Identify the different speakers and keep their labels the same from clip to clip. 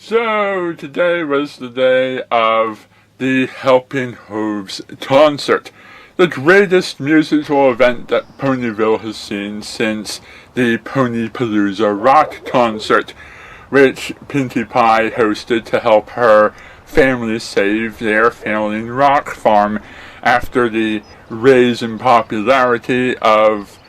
Speaker 1: So today was the day of the Helping Hooves concert, the greatest musical event that Ponyville has seen since the Ponypalooza Rock concert, which Pinkie Pie hosted to help her family save their failing rock farm after the rise in popularity of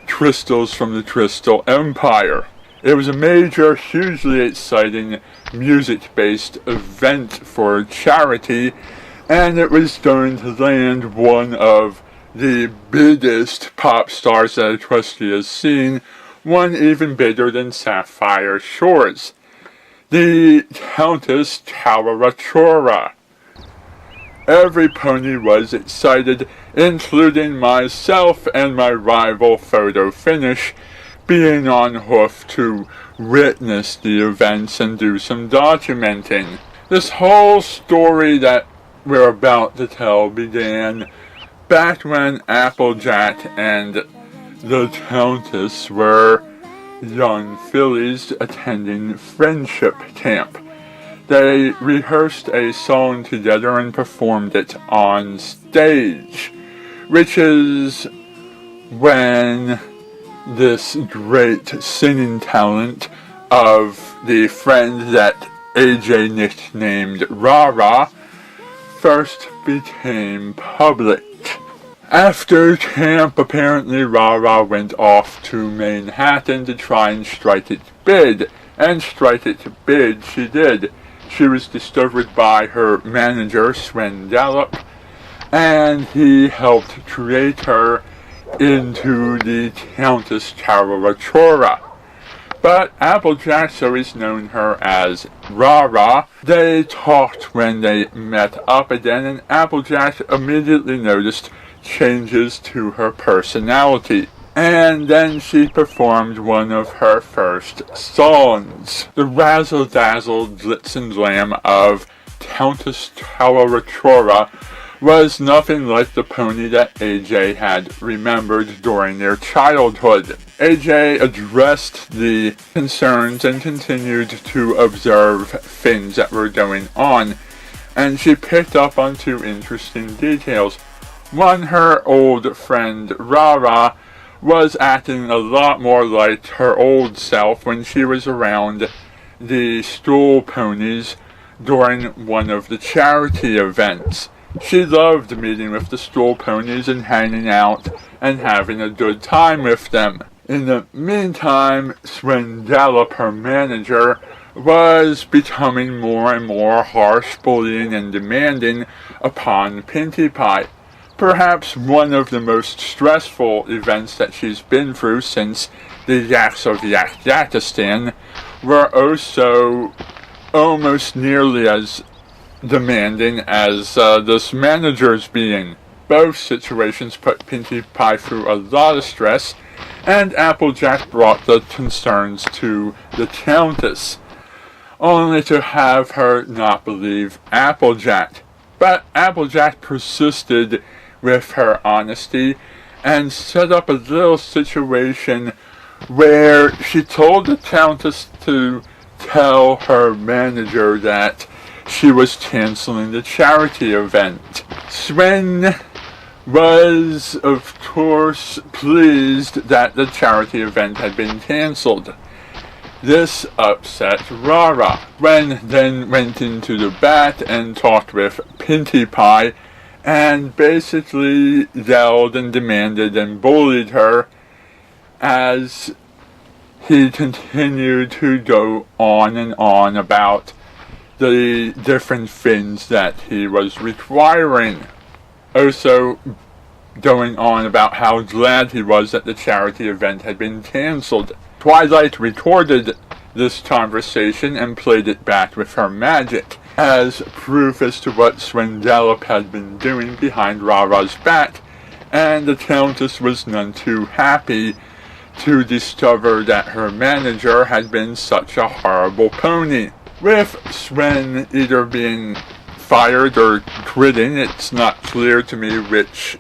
Speaker 1: crystals from the Crystal Empire. It was a major, hugely exciting, music-based event for charity, and it was going to land one of the biggest pop stars that Orchestra has seen, one even bigger than Sapphire Shores, the Countess Tararachora. Every pony was excited, including myself and my rival Photo Finish, being on hoof to witness the events and do some documenting. This whole story that we're about to tell began back when Applejack and the Countess were young fillies attending friendship camp. They rehearsed a song together and performed it on stage, which is when this great singing talent of the friend that AJ nicknamed Rara first became public. After camp, apparently Rara went off to Manhattan to try and strike it big, and strike it big she did. She was discovered by her manager, Swirls, and he helped create her into the Countess Tararachora. But Applejack's always known her as Rara. They talked when they met up again, and Applejack immediately noticed changes to her personality. And then she performed one of her first songs. The razzle-dazzle glitz and glam of Countess Tararachora was nothing like the pony that AJ had remembered during their childhood. AJ addressed the concerns and continued to observe things that were going on, and she picked up on two interesting details. One, her old friend Rara was acting a lot more like her old self when she was around the stool ponies during one of the charity events. She loved meeting with the stool ponies and hanging out and having a good time with them. In the meantime, Swirls, her manager, was becoming more and more harsh, bullying, and demanding upon Pinkie Pie. Perhaps one of the most stressful events that she's been through since the Yaks of Yakistan were also almost nearly as demanding as this manager's being. Both situations put Pinkie Pie through a lot of stress, and Applejack brought the concerns to the Countess, only to have her not believe Applejack. But Applejack persisted with her honesty and set up a little situation where she told the Countess to tell her manager that she was canceling the charity event. Swen was, of course, pleased that the charity event had been cancelled. This upset Rara. Gwen then went into the back and talked with Pinkie Pie and basically yelled and demanded and bullied her as he continued to go on and on about the different things that he was requiring. Also going on about how glad he was that the charity event had been cancelled. Twilight recorded this conversation and played it back with her magic as proof as to what Swirls had been doing behind Rara's back, and the Countess was none too happy to discover that her manager had been such a horrible pony. With Swen either being fired or quitting, it's not clear to me which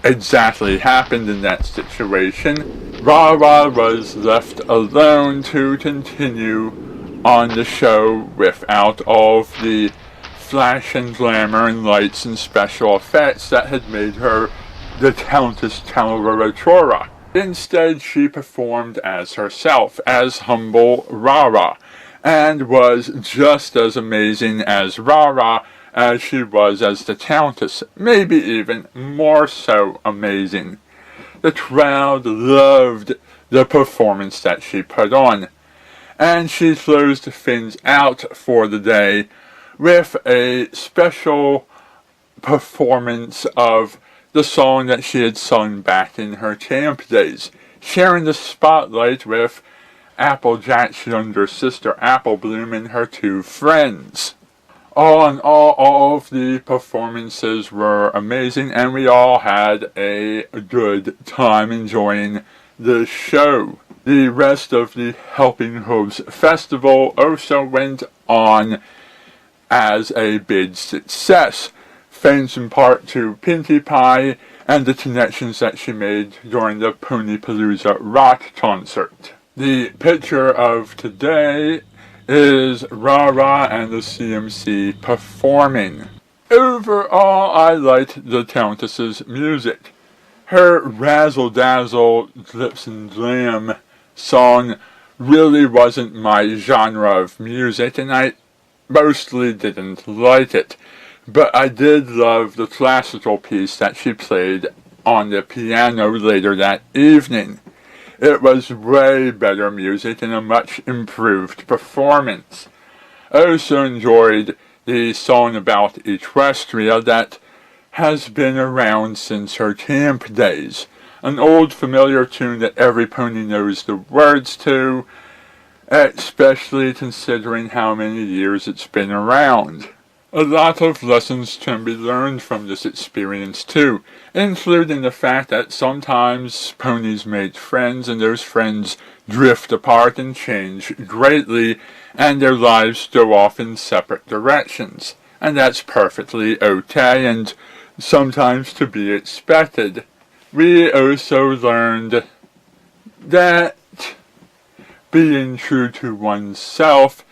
Speaker 1: exactly happened in that situation. Rara was left alone to continue on the show without all of the flash and glamour and lights and special effects that had made her the Countess Teleratora. Instead, she performed as herself, as humble Rara, and was just as amazing as Rara as she was as the Countess, maybe even more so amazing. The crowd loved the performance that she put on, and she closed things out for the day with a special performance of the song that she had sung back in her camp days, sharing the spotlight with Applejack's younger sister Apple Bloom and her two friends. All in all of the performances were amazing, and we all had a good time enjoying the show. The rest of the Helping Hooves Festival also went on as a big success, thanks in part to Pinkie Pie and the connections that she made during the Ponypalooza rock concert. The picture of today is Rara and the CMC performing. Overall, I liked the Countess's music. Her razzle-dazzle glitz and glam song really wasn't my genre of music, and I mostly didn't like it. But I did love the classical piece that she played on the piano later that evening. It was way better music and a much improved performance. I also enjoyed the song about Equestria that has been around since her camp days. An old familiar tune that every pony knows the words to, especially considering how many years it's been around. A lot of lessons can be learned from this experience too, including the fact that sometimes ponies make friends and those friends drift apart and change greatly, and their lives go off in separate directions. And that's perfectly okay and sometimes to be expected. We also learned that being true to oneself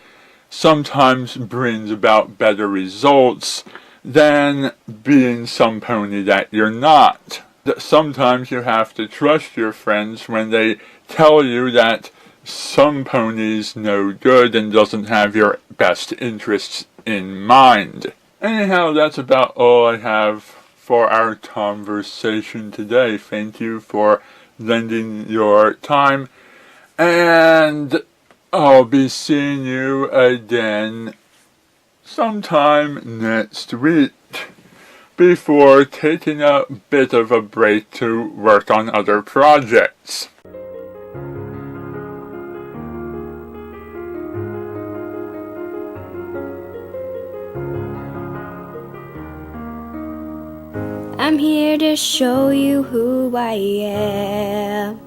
Speaker 1: sometimes brings about better results than being some pony that you're not. That sometimes you have to trust your friends when they tell you that some pony's no good and doesn't have your best interests in mind. Anyhow, that's about all I have for our conversation today. Thank you for lending your time, and I'll be seeing you again sometime next week before taking a bit of a break to work on other projects.
Speaker 2: I'm here to show you who I am.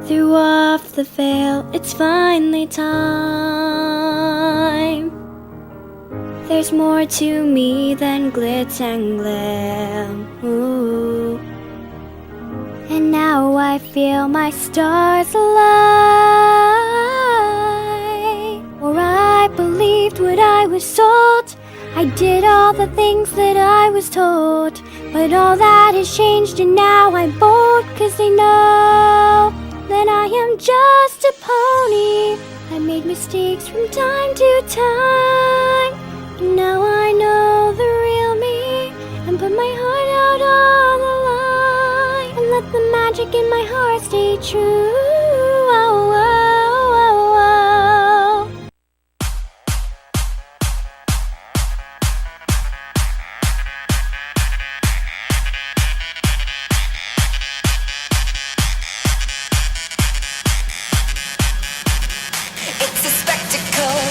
Speaker 2: Threw off the veil, it's finally time. There's more to me than glitz and glam. Ooh. And now I feel my stars align. Or I believed what I was sold. I did all the things that I was told. But all that has changed and now I'm bold, 'cause I know that I am just a pony. I made mistakes from time to time. Now I know the real me, and put my heart out on the line, and let the magic in my heart stay true. Oh, oh, oh, oh.
Speaker 3: It's a spectacle.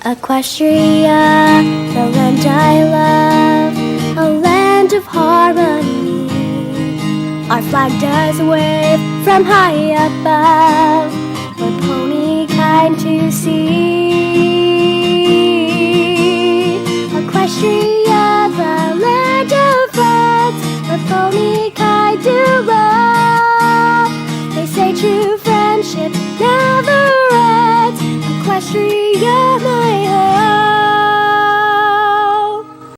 Speaker 2: Equestria, the land I love, a land of harmony. Our flag does wave from high above, we're pony kind to see.